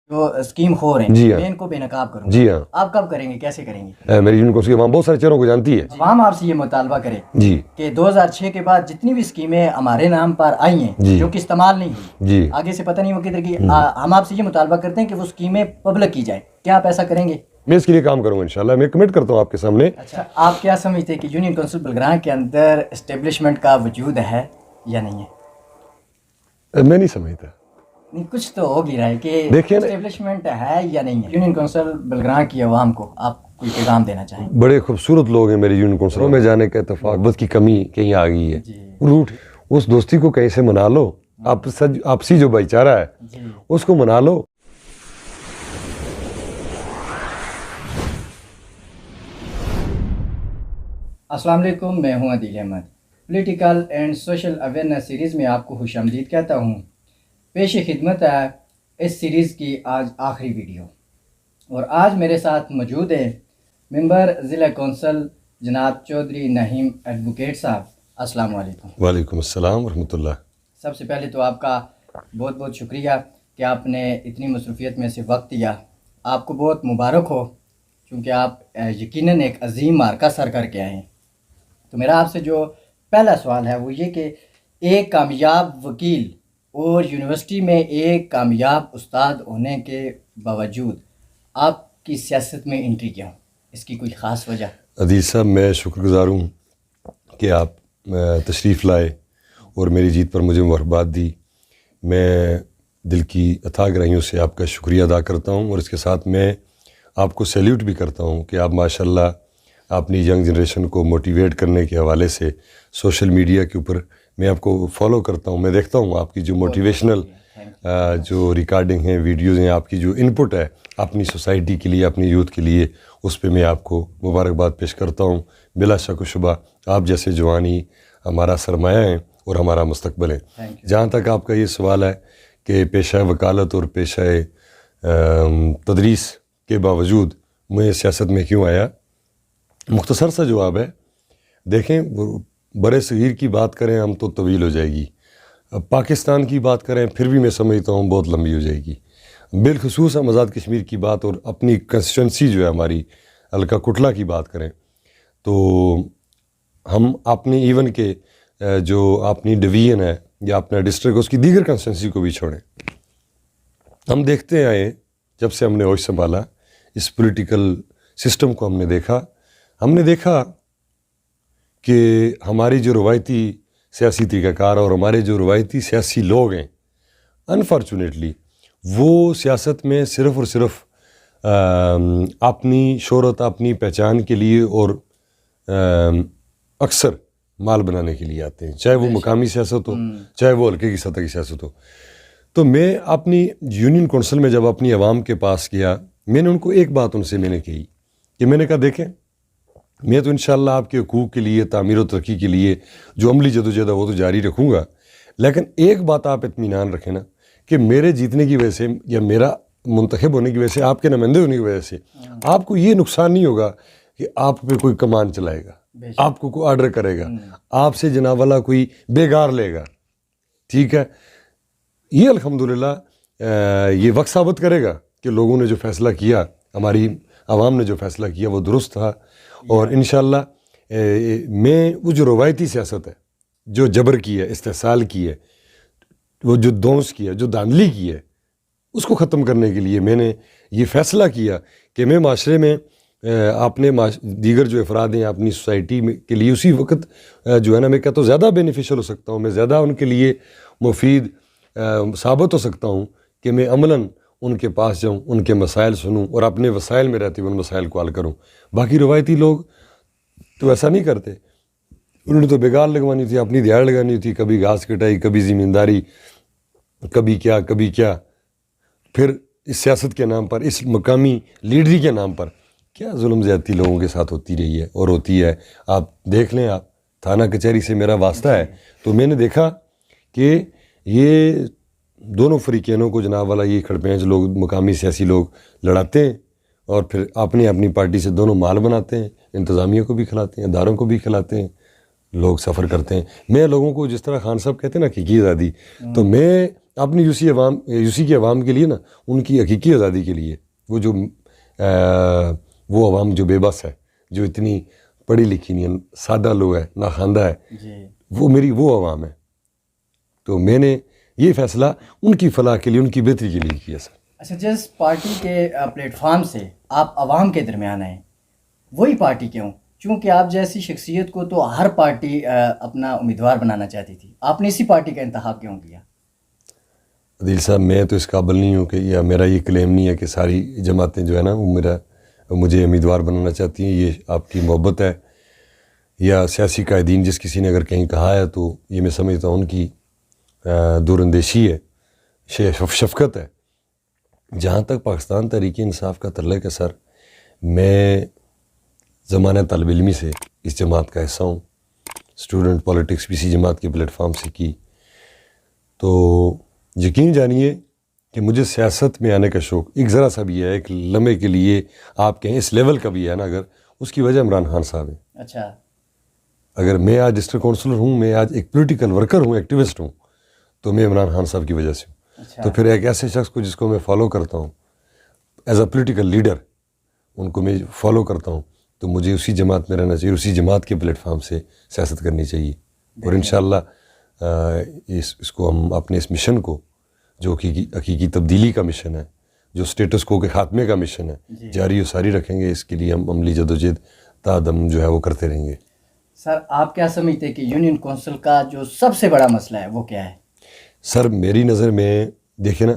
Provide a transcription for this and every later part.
جو اسکیم خور ہیں جی ہاں، میں ان کو بے نقاب کروں. جی ہاں. آپ کب کریں گے, کیسے کریں گے؟ میری یونین کونسل کی عوام بہت سارے چہروں کو جانتی ہے. عوام آپ سے یہ مطالبہ کرے جی کہ 2006 کے بعد جتنی بھی اسکیمیں ہمارے نام پر آئی ہیں جی جو کہ استعمال نہیں ہوئی, جی آگے سے پتہ نہیں وہ کدھر کی, ہم آپ سے یہ مطالبہ کرتے ہیں کہ وہ اسکیمیں پبلک کی جائیں. کیا آپ ایسا کریں گے؟ میں اس کے لیے کام کروں گا انشاءاللہ. میں کمٹ کرتا ہوں آپ کے سامنے. اچھا, آپ کیا سمجھتے ہیں کہ یونین کونسل بلگران کے اندر اسٹیبلشمنٹ کا وجود ہے یا نہیں ہے؟ میں نہیں سمجھتا. نہیں, کچھ تو ہو بھی رہا ہے کہ دیکھیں نا, اسٹیبلشمنٹ ہے یا نہیں ہے. یونین کونسل بلگران کی عوام کو آپ کوئی پیغام دینا چاہیں؟ بڑے خوبصورت لوگ ہیں میری یونین کونسلوں میں جانے کا اتفاق بس کی کمی کہیں آ گئی ہے. روٹ اس دوستی کو کہیں سے منا لو. آپسی جو بھائی چارہ ہے اس کو منا لو. السلام علیکم, میں ہوں Adeel Ahmed. Political and social awareness series میں آپ کو خوش آمدید کہتا ہوں. پیش خدمت ہے اس سیریز کی آج آخری ویڈیو, اور آج میرے ساتھ موجود ہیں ممبر ضلع کونسل جناب چودھری نعیم ایڈوکیٹ صاحب. السلام علیکم. وعلیکم السلام ورحمۃ اللہ. سب سے پہلے تو آپ کا بہت بہت شکریہ کہ آپ نے اتنی مصروفیت میں سے وقت دیا. آپ کو بہت مبارک ہو کیونکہ آپ یقیناً ایک عظیم معرکہ سر کر کے آئے ہیں. تو میرا آپ سے جو پہلا سوال ہے وہ یہ کہ ایک کامیاب وکیل اور یونیورسٹی میں ایک کامیاب استاد ہونے کے باوجود آپ کی سیاست میں انٹری کیا, اس کی کوئی خاص وجہ؟ عدیل صاحب, میں شکر گزار ہوں کہ آپ تشریف لائے اور میری جیت پر مجھے مبارکباد دی. میں دل کی اتھاہ گہرائیوں سے آپ کا شکریہ ادا کرتا ہوں, اور اس کے ساتھ میں آپ کو سیلیوٹ بھی کرتا ہوں کہ آپ ماشاءاللہ اپنی ینگ جنریشن کو موٹیویٹ کرنے کے حوالے سے سوشل میڈیا کے اوپر میں آپ کو فالو کرتا ہوں. میں دیکھتا ہوں آپ کی جو موٹیویشنل جو ریکارڈنگ ہیں, ویڈیوز ہیں, آپ کی جو انپٹ ہے اپنی سوسائٹی کے لیے, اپنی یوتھ کے لیے, اس پہ میں آپ کو مبارکباد پیش کرتا ہوں. بلا شک و شبہ آپ جیسے جوانی ہمارا سرمایہ ہیں اور ہمارا مستقبل ہے. جہاں تک آپ کا یہ سوال ہے کہ پیشہ وکالت اور پیشہ تدریس کے باوجود میں سیاست میں کیوں آیا, مختصر سا جواب ہے. دیکھیں, برے صغیر کی بات کریں ہم تو طویل ہو جائے گی, پاکستان کی بات کریں پھر بھی میں سمجھتا ہوں بہت لمبی ہو جائے گی. بالخصوص ہم آزاد کشمیر کی بات اور اپنی کنسٹیچوئنسی جو ہے ہماری حلقہ کٹلہ کی بات کریں تو ہم اپنی ایون کے جو اپنی ڈویژن ہے یا اپنا ڈسٹرکٹ اس کی دیگر کنسٹیچوئنسی کو بھی چھوڑیں. ہم دیکھتے آئے جب سے ہم نے ہوش سنبھالا اس پولیٹیکل سسٹم کو ہم نے دیکھا کہ ہماری جو روایتی سیاسی طریقہ کار اور ہمارے جو روایتی سیاسی لوگ ہیں انفارچونیٹلی وہ سیاست میں صرف اور صرف اپنی شہرت, اپنی پہچان کے لیے اور اکثر مال بنانے کے لیے آتے ہیں, چاہے وہ مقامی سیاست ہو چاہے وہ حلقے کی سطح کی سیاست ہو. تو میں اپنی یونین کونسل میں جب اپنی عوام کے پاس گیا, میں نے ان کو ایک بات ان سے میں نے کہی کہ میں نے کہا دیکھیں, میں تو انشاءاللہ آپ کے حقوق کے لیے, تعمیر و ترقی کے لیے جو عملی جدوجہد ہے وہ تو جاری رکھوں گا, لیکن ایک بات آپ اطمینان رکھیں نا کہ میرے جیتنے کی وجہ سے یا میرا منتخب ہونے کی وجہ سے, آپ کے نمائندے ہونے کی وجہ سے آپ کو یہ نقصان نہیں ہوگا کہ آپ پہ کوئی کمان چلائے گا, آپ کو کوئی آرڈر کرے گا, آپ سے جناب والا کوئی بیگار لے گا. ٹھیک ہے, یہ الحمدللہ یہ وقت ثابت کرے گا کہ لوگوں نے جو فیصلہ کیا, ہماری عوام نے جو فیصلہ کیا وہ درست تھا. اور انشاءاللہ میں وہ جو روایتی سیاست ہے, جو جبر کی ہے, استحصال کی ہے, وہ جو دونس کی ہے, جو دھاندلی کی ہے, اس کو ختم کرنے کے لیے میں نے یہ فیصلہ کیا کہ میں معاشرے میں اپنے دیگر جو افراد ہیں اپنی سوسائٹی میں کے لیے اسی وقت جو ہے نا میں کہتا ہوں زیادہ بینیفیشل ہو سکتا ہوں, میں زیادہ ان کے لیے مفید ثابت ہو سکتا ہوں کہ میں عملاً ان کے پاس جاؤں, ان کے مسائل سنوں اور اپنے وسائل میں رہتے ہوئے ان مسائل کو حل کروں. باقی روایتی لوگ تو ایسا نہیں کرتے, انہوں نے تو بیگار لگوانی تھی, اپنی دیہڑ لگانی تھی, کبھی گھاس کٹائی, کبھی زمینداری, کبھی کیا. پھر اس سیاست کے نام پر, اس مقامی لیڈری کے نام پر کیا ظلم زیادتی لوگوں کے ساتھ ہوتی رہی ہے اور ہوتی ہے. آپ دیکھ لیں, آپ تھانہ کچہری سے میرا واسطہ ہے تو میں نے دیکھا کہ یہ دونوں فریقینوں کو جناب والا یہ کھڑپینچ لوگ, مقامی سیاسی لوگ لڑاتے ہیں اور پھر اپنی پارٹی سے دونوں مال بناتے ہیں, انتظامیہ کو بھی کھلاتے ہیں, اداروں کو بھی کھلاتے ہیں, لوگ سفر کرتے ہیں. میں لوگوں کو جس طرح خان صاحب کہتے ہیں نا کہ کی آزادی, تو میں اپنی یوسی کی عوام کے لیے نا، ان کی حقیقی آزادی کے لیے، وہ عوام جو بے بس ہے، جو اتنی پڑھی لکھی نہیں ہے، سادہ لوگ ہے، ناخواندہ ہے، وہ عوام ہے. تو میں نے یہ فیصلہ ان کی فلاح کے لیے، ان کی بہتری کے لیے کیا سر. اچھا، جس پارٹی کے پلیٹ فارم سے آپ عوام کے درمیان آئیں، وہی پارٹی کیوں؟ چونکہ آپ جیسی شخصیت کو تو ہر پارٹی اپنا امیدوار بنانا چاہتی تھی، آپ نے اسی پارٹی کا انتخاب کیوں کیا؟ عدیل صاحب، میں تو اس قابل نہیں ہوں کہ، یا میرا یہ کلیم نہیں ہے کہ ساری جماعتیں جو ہے نا وہ مجھے امیدوار بنانا چاہتی ہیں. یہ آپ کی محبت ہے، یا سیاسی قائدین جس کسی نے اگر کہیں کہا ہے تو یہ میں سمجھتا ہوں ان کی دور اندیشی ہے، شفقت ہے. جہاں تک پاکستان تحریک انصاف کا تعلق ہے سر، میں زمانہ طالب علمی سے اس جماعت کا حصہ ہوں. اسٹوڈنٹ پالیٹکس بھی اسی جماعت کے پلیٹ فارم سے کی. تو یقین جانیے کہ مجھے سیاست میں آنے کا شوق ایک ذرا سا بھی ہے، ایک لمحے کے لیے آپ کہیں اس لیول کا بھی ہے نا، اگر اس کی وجہ عمران خان صاحب ہیں. اچھا، اگر میں آج ڈسٹرکٹ کونسلر ہوں، میں آج ایک پولیٹیکل ورکر ہوں، ایکٹیوسٹ ہوں، تو میں عمران خان صاحب کی وجہ سے ہوں. تو پھر ایک ایسے شخص کو جس کو میں فالو کرتا ہوں ایز اے پولیٹیکل لیڈر، ان کو میں فالو کرتا ہوں، تو مجھے اسی جماعت میں رہنا چاہیے، اسی جماعت کے پلیٹ فارم سے سیاست کرنی چاہیے. اور انشاءاللہ اس کو ہم اپنے اس مشن کو، جو حقیقی تبدیلی کا مشن ہے، جو سٹیٹس کو کے خاتمے کا مشن ہے، جاری و ساری رکھیں گے. اس کے لیے ہم عملی جدوجہد تادم جو ہے وہ کرتے رہیں گے. سر، آپ کیا سمجھتے ہیں کہ یونین کونسل کا جو سب سے بڑا مسئلہ ہے وہ کیا ہے؟ سر میری نظر میں دیکھیں نا،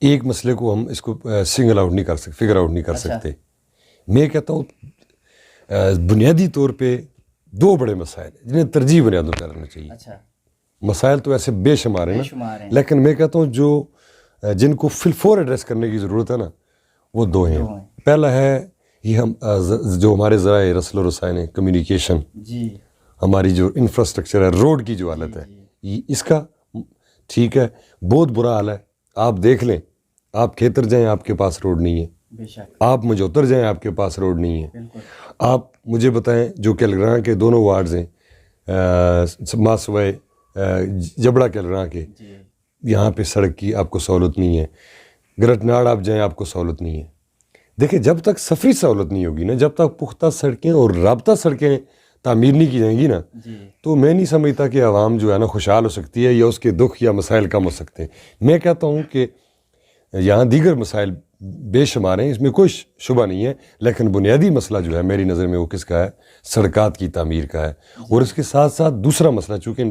ایک مسئلے کو ہم اس کو سنگل آؤٹ نہیں کر سکتے، فگر آؤٹ نہیں کر سکتے. میں کہتا ہوں بنیادی طور پہ دو بڑے مسائل ہیں جنہیں ترجیح بنیادوں پر رہنا چاہیے. اچھا، مسائل تو ایسے بے شمار ہیں نا، لیکن میں کہتا ہوں جن کو فی الفور ایڈریس کرنے کی ضرورت ہے نا، وہ دو ہیں. پہلا ہے یہ ہم جو ہمارے ذرائع رسل و رسائن ہیں، کمیونیکیشن، ہماری جو انفراسٹرکچر ہے، روڈ کی جو حالت ہے، اس کا ٹھیک ہے بہت برا حال ہے. آپ دیکھ لیں، آپ کھیتر جائیں آپ کے پاس روڈ نہیں ہے، آپ مجوتر جائیں آپ کے پاس روڈ نہیں ہے. آپ مجھے بتائیں جو کیلگراں کے دونوں وارڈز ہیں، ماسوائے جبڑا کیلگراں کے، یہاں پہ سڑک کی آپ کو سہولت نہیں ہے. گرٹناڑ آپ جائیں آپ کو سہولت نہیں ہے. دیکھیں جب تک سفری سہولت نہیں ہوگی نا، جب تک پختہ سڑکیں اور رابطہ سڑکیں تعمیر نہیں کی جائیں گی نا، تو میں نہیں سمجھتا کہ عوام جو ہے نا خوشحال ہو سکتی ہے یا اس کے دکھ یا مسائل کم ہو سکتے ہیں. میں کہتا ہوں کہ یہاں دیگر مسائل بے شمار ہیں، اس میں کوئی شبہ نہیں ہے، لیکن بنیادی مسئلہ جو ہے میری نظر میں وہ کس کا ہے؟ سڑکات کی تعمیر کا ہے. اور اس کے ساتھ ساتھ دوسرا مسئلہ، چونکہ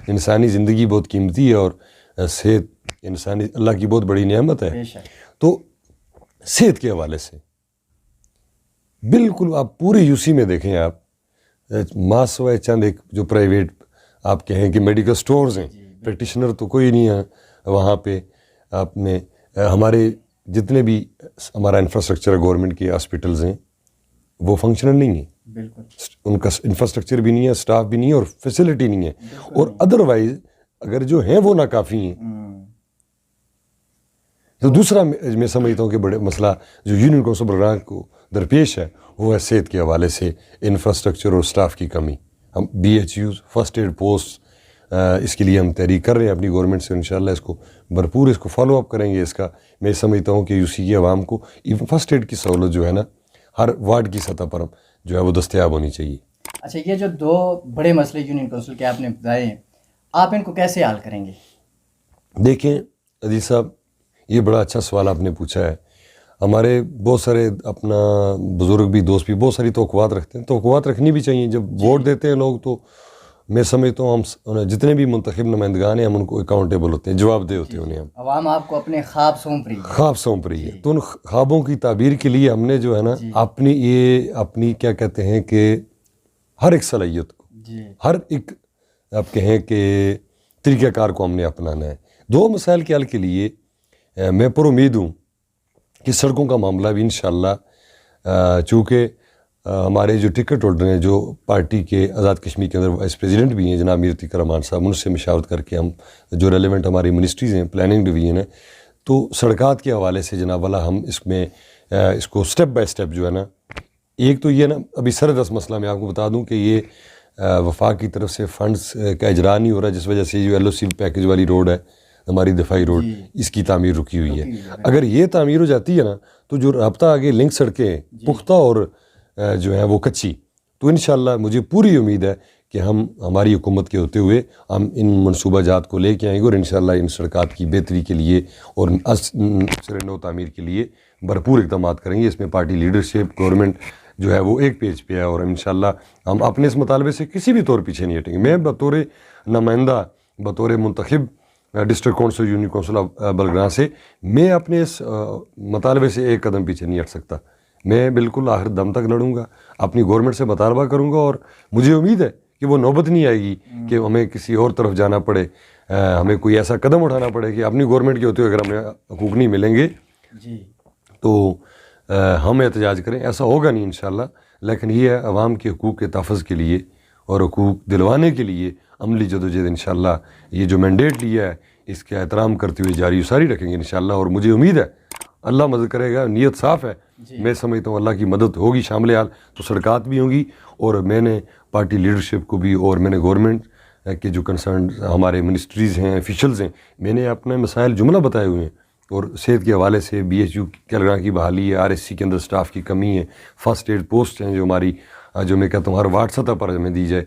انسانی زندگی بہت قیمتی ہے اور صحت انسانی اللہ کی بہت بڑی نعمت ہے، تو صحت کے حوالے سے بالکل آپ پوری یوسی میں دیکھیں، آپ ماسوائے چند ایک جو پرائیویٹ آپ کہیں کہ میڈیکل سٹورز ہیں، پریکٹیشنر تو کوئی نہیں ہے وہاں پہ. آپ نے ہمارے جتنے بھی ہمارا انفراسٹرکچر گورنمنٹ کے ہاسپٹلز ہیں وہ فنکشنل نہیں ہیں، بالکل ان کا انفراسٹرکچر بھی نہیں ہے، سٹاف بھی نہیں ہے، اور فیسلٹی نہیں ہے. اور ادروائز اگر جو ہیں وہ ناکافی ہیں. تو دوسرا میں سمجھتا ہوں کہ بڑے مسئلہ جو یونین کونسل پروگرام کو درپیش ہے وہ ہے صحت کے حوالے سے انفراسٹرکچر اور سٹاف کی کمی. ہم BHUs، فرسٹ ایڈ پوسٹ، اس کے لیے ہم تحریک کر رہے ہیں اپنی گورنمنٹ سے. انشاءاللہ اس کو بھرپور اس کو فالو اپ کریں گے. اس کا میں سمجھتا ہوں کہ یوسی کی عوام کو ایون فرسٹ ایڈ کی سہولت جو ہے نا ہر وارڈ کی سطح پر جو ہے وہ دستیاب ہونی چاہیے. اچھا، یہ جو دو بڑے مسئلے یونین کونسل کے آپ نے بتائے ہیں، آپ ان کو کیسے حل کریں گے؟ دیکھیں عزیز صاحب، یہ بڑا اچھا سوال آپ نے پوچھا ہے. ہمارے بہت سارے اپنا بزرگ بھی دوست بھی بہت ساری توقعات رکھتے ہیں. توقعات رکھنی بھی چاہیے. جب ووٹ دیتے ہیں لوگ تو میں سمجھتا ہوں ہم جتنے بھی منتخب نمائندگان ہیں ہم ان کو اکاؤنٹیبل ہوتے ہیں، جواب دہ ہوتے ہیں انہیں. ہم عوام آپ کو اپنے خواب سونپ رہی ہے. تو ان خوابوں کی تعبیر کے لیے ہم نے جو ہے نا اپنی کیا کہتے ہیں کہ ہر ایک صلاحیت کو، ہر ایک آپ کہیں کہ طریقہ کار کو ہم نے اپنانا ہے. دو مسائل کے حل کے لیے میں پر امید ہوں کہ سڑکوں کا معاملہ بھی انشاءاللہ، چونکہ ہمارے جو ٹکٹ ہولڈر ہیں جو پارٹی کے آزاد کشمیر کے اندر وائس پریزیڈنٹ بھی ہیں جناب میر تقی رحمان صاحب، ان سے مشاورت کر کے ہم جو ریلیونٹ ہماری منسٹریز ہیں، پلاننگ ڈویژن ہے، تو سڑکات کے حوالے سے جناب والا ہم اس کو سٹیپ بائی سٹیپ جو ہے نا، ایک تو یہ نا ابھی سردست مسئلہ میں آپ کو بتا دوں کہ یہ وفاق کی طرف سے فنڈز کا اجرا نہیں ہو رہا، جس وجہ سے جو LOC پیکیج والی روڈ ہے ہماری دفاعی روڈ اس کی تعمیر رکی ہوئی ہے. اگر یہ تعمیر ہو جاتی ہے نا تو جو رابطہ آگے لنک سڑکیں پختہ اور جو ہے وہ کچی, تو انشاءاللہ مجھے پوری امید ہے کہ ہماری حکومت کے ہوتے ہوئے ہم ان منصوبہ جات کو لے کے آئیں گے اور انشاءاللہ ان سڑکات کی بہتری کے لیے اور سر نو تعمیر کے لیے بھرپور اقدامات کریں گے. اس میں پارٹی لیڈرشپ گورنمنٹ جو ہے وہ ایک پیج پہ ہے اور انشاءاللہ ہم اپنے اس مطالبے سے کسی بھی طور پیچھے نہیں ہٹیں گے. میں بطور نمائندہ, بطور منتخب ڈسٹرکٹ کونسل یونین کونسل بلگراں سے میں اپنے اس مطالبے سے ایک قدم پیچھے نہیں ہٹ سکتا. میں بالکل آخر دم تک لڑوں گا, اپنی گورنمنٹ سے مطالبہ کروں گا اور مجھے امید ہے کہ وہ نوبت نہیں آئے گی کہ ہمیں کسی اور طرف جانا پڑے, ہمیں کوئی ایسا قدم اٹھانا پڑے کہ اپنی گورنمنٹ کے ہوتے ہوئے اگر ہمیں حقوق نہیں ملیں گے تو ہم احتجاج کریں. ایسا ہوگا نہیں انشاءاللہ, لیکن یہ ہے عوام کے حقوق کے تحفظ کے لیے اور حقوق دلوانے کے لیے عملی جدوجہد انشاءاللہ یہ جو مینڈیٹ لیا ہے اس کا احترام کرتے ہوئے جاری و ساری رکھیں گے انشاءاللہ. اور مجھے امید ہے اللہ مدد کرے گا, نیت صاف ہے. میں سمجھتا ہوں اللہ کی مدد ہوگی شامل حال تو سڑکات بھی ہوں گی. اور میں نے پارٹی لیڈرشپ کو بھی اور میں نے گورنمنٹ کے جو کنسرن ہمارے منسٹریز ہیں آفیشلز ہیں میں نے اپنے مسائل جملہ بتائے ہوئے ہیں. اور صحت کے حوالے سے بی ایچ یو کیلگراں کی بحالی ہے, آر ایس سی کے اندر سٹاف کی کمی ہے, فرسٹ ایڈ پوسٹ ہیں جو ہماری جو میں کہتا ہوں ہر وارڈ سطح پر ہمیں دی جائے,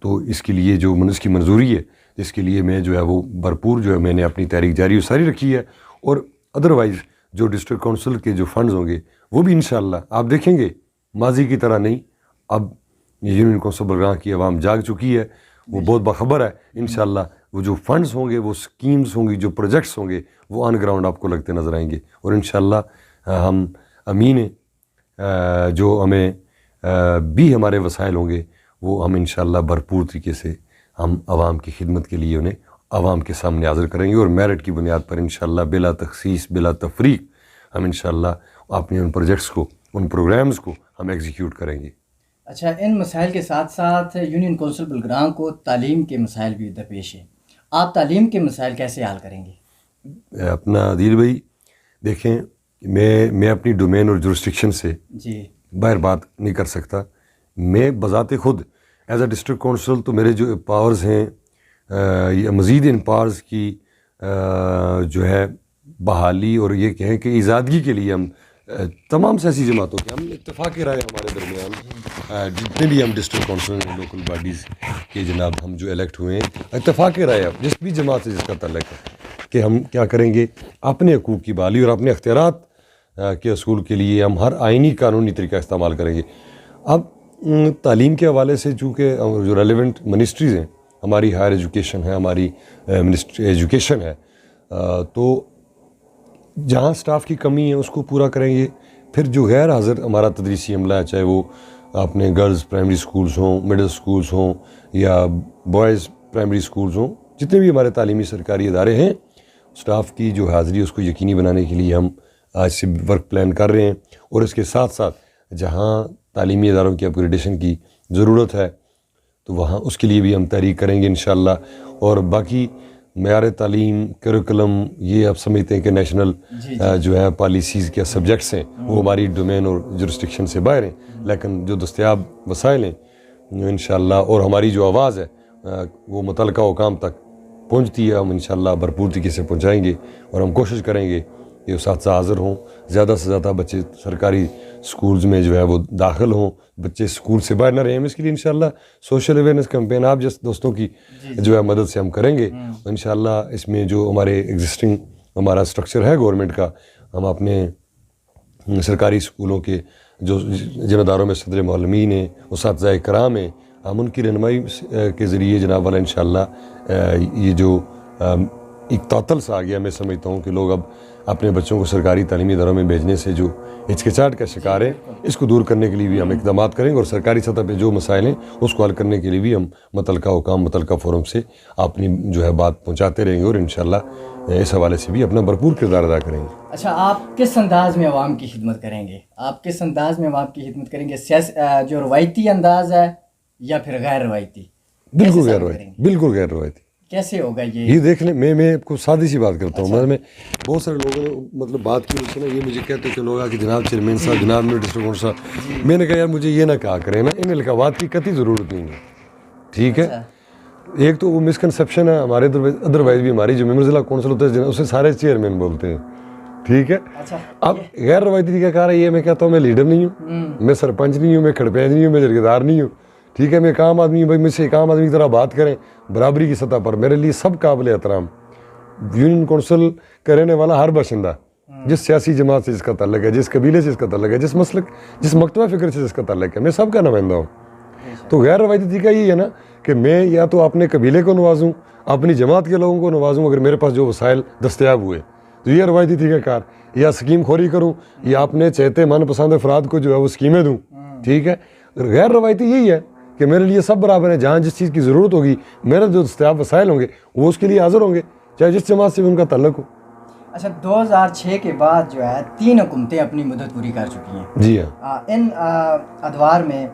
تو اس کے لیے جو اس کی منظوری ہے اس کے لیے میں جو ہے وہ بھرپور جو ہے میں نے اپنی تحریک جاری و ساری رکھی ہے. اور ادروائز جو ڈسٹرکٹ کونسل کے جو فنڈز ہوں گے وہ بھی انشاءاللہ آپ دیکھیں گے ماضی کی طرح نہیں, اب یونین کونسل بلگراں کی عوام جاگ چکی ہے, وہ بہت باخبر ہے. انشاءاللہ وہ جو فنڈز ہوں گے, وہ سکیمز ہوں گی, جو پروجیکٹس ہوں گے وہ آن گراؤنڈ آپ کو لگتے نظر آئیں گے. اور انشاءاللہ ہم امین ہیں, جو ہمیں بھی ہمارے وسائل ہوں گے وہ ہم انشاءاللہ بھرپور طریقے سے ہم عوام کی خدمت کے لیے انہیں عوام کے سامنے حاضر کریں گے. اور میرٹ کی بنیاد پر انشاءاللہ بلا تخصیص بلا تفریق ہم انشاءاللہ اپنے ان پروجیکٹس کو, ان پروگرامز کو ہم ایگزیکیوٹ کریں گے. اچھا, ان مسائل کے ساتھ ساتھ یونین کونسل بلگراں کو تعلیم کے مسائل بھی درپیش ہیں. آپ تعلیم کے مسائل کیسے حل کریں گے؟ اپنا عدیل بھائی دیکھیں, میں اپنی ڈومین اور جورسٹکشن سے باہر بات نہیں کر سکتا. میں بذات خود ایز اے ڈسٹرکٹ کونسل تو میرے جو پاورز ہیں یہ مزید ان پاورز کی جو ہے بحالی اور یہ کہیں کہ ایزادگی کے لیے ہم تمام سیاسی جماعتوں کے ہم اتفاق رائے ہمارے درمیان جتنے بھی ہم ڈسٹرکٹ کونسل لوکل باڈیز کے جناب ہم جو الیکٹ ہوئے ہیں اتفاق رائے جس بھی جماعت سے جس کا تعلق ہے کہ ہم کیا کریں گے اپنے حقوق کی بحالی اور اپنے اختیارات کے اصول کے لیے ہم ہر آئینی قانونی طریقہ استعمال کریں گے. اب تعلیم کے حوالے سے چونکہ جو ریلیونٹ منسٹریز ہیں, ہماری ہائر ایجوکیشن ہے, ہماری منسٹری ایجوکیشن ہے, تو جہاں سٹاف کی کمی ہے اس کو پورا کریں گے. پھر جو غیر حاضر ہمارا تدریسی عملہ ہے, چاہے وہ اپنے گرلز پرائمری سکولز ہوں, مڈل سکولز ہوں یا بوائز پرائمری سکولز ہوں, جتنے بھی ہمارے تعلیمی سرکاری ادارے ہیں, سٹاف کی جو حاضری اس کو یقینی بنانے کے لیے ہم آج سے ورک پلان کر رہے ہیں. اور اس کے ساتھ ساتھ جہاں تعلیمی اداروں کی اپ گریڈیشن کی ضرورت ہے تو وہاں اس کے لیے بھی ہم تحریک کریں گے انشاءاللہ. اور باقی معیار تعلیم کریکولم یہ آپ سمجھتے ہیں کہ نیشنل جو ہے پالیسیز کے سبجیکٹس ہیں وہ ہماری ڈومین اور جورسٹکشن سے باہر ہیں, لیکن جو دستیاب وسائل ہیں انشاءاللہ اور ہماری جو آواز ہے وہ متعلقہ حکام تک پہنچتی ہے, ہم انشاءاللہ بھرپور طریقے سے پہنچائیں گے. اور ہم کوشش کریں گے کہ اساتذہ حاضر ہوں, زیادہ سے زیادہ بچے سرکاری سکولز میں جو ہے وہ داخل ہوں, بچے سکول سے باہر نہ رہیں. ہم اس کے لیے انشاءاللہ سوشل اویئرنیس کیمپین آپ جس دوستوں کی جو ہے مدد سے ہم کریں گے. انشاءاللہ اس میں جو ہمارے ایگزسٹنگ ہمارا اسٹرکچر ہے گورنمنٹ کا, ہم اپنے سرکاری اسکولوں کے جو جن اداروں میں صدر معلمین ہیں, اساتذہ کرام ہیں, ہم ان کی رہنمائی کے ذریعے جناب والا انشاءاللہ یہ جو ایک تعطل سا آ گیا, میں سمجھتا ہوں کہ لوگ اب اپنے بچوں کو سرکاری تعلیمی اداروں میں بھیجنے سے جو ہچکچاہٹ کا شکار ہیں, اس کو دور کرنے کے لیے بھی ہم اقدامات کریں گے. اور سرکاری سطح پہ جو مسائل ہیں اس کو حل کرنے کے لیے بھی ہم متعلقہ حکام متعلقہ فورم سے اپنی جو ہے بات پہنچاتے رہیں گے اور انشاءاللہ اس حوالے سے بھی اپنا بھرپور کردار ادا کریں گے. اچھا, آپ کس انداز میں عوام کی خدمت کریں گے؟ آپ کس انداز میں عوام کی خدمت کریں گے؟ جو روایتی انداز ہے یا پھر غیر روایتی؟ بالکل غیر روایتی, بالکل غیر روایتی. کیسے ہوگا یہ دیکھ لیں, میں آپ کو سادی سی بات کرتا ہوں. میں بہت سارے لوگوں نے مطلب بات کی اس نے یہ مجھے کہتے کہ لوگ کہ جناب چیئرمین صاحب, جناب میرے ڈسٹرکٹ کونسل صاحب, میں نے کہا یار مجھے یہ نہ کہا کریں نا, ان القابات کی قطعی ضرورت نہیں ہے, ٹھیک ہے. ایک تو وہ مسکنسیپشن ہے ہمارے ادروائز بھی ہماری جو ممبر ضلع کونسل ہوتے ہیں اسے سارے چیئرمین بولتے ہیں, ٹھیک ہے. اب غیر روایتی طریقہ کار ہے یہ, میں کہتا ہوں میں لیڈر نہیں ہوں, میں سرپنچ نہیں ہوں, میں کھڑپینچ نہیں ہوں, میں جرگیدار نہیں ہوں, ٹھیک ہے. میں ایک عام آدمی ہوں, بھائی مجھ سے ایک عام آدمی کی طرح بات کریں برابری کی سطح پر. میرے لیے سب قابل احترام, یونین کونسل کا رہنے والا ہر باشندہ, جس سیاسی جماعت سے جس کا تعلق ہے, جس قبیلے سے جس کا تعلق ہے, جس مسلک جس مکتبہ فکر سے جس کا تعلق ہے, میں سب کا نمائندہ ہوں. تو غیر روایتی طریقہ یہ ہے نا کہ میں یا تو اپنے قبیلے کو نوازوں, اپنی جماعت کے لوگوں کو نوازوں اگر میرے پاس جو وسائل دستیاب ہوئے, تو یہ روایتی طریقہ کار. یا اسکیم خوری کروں یا اپنے چہتے من پسند افراد کو جو ہے وہ اسکیمیں دوں, ٹھیک ہے. غیر روایتی یہی ہے کہ میرے لیے سب برابر ہیں, جہاں جس چیز کی ضرورت ہوگی میرے جو دستیاب وسائل ہوں گے وہ اس کے لیے حاضر ہوں گے, چاہے جس جماعت سے بھی ان کا تعلق ہو. اچھا 2006 کے بعد جو ہے 3 حکومتیں اپنی مدت پوری کر چکی ہیں. جی ہاں. ان ادوار میں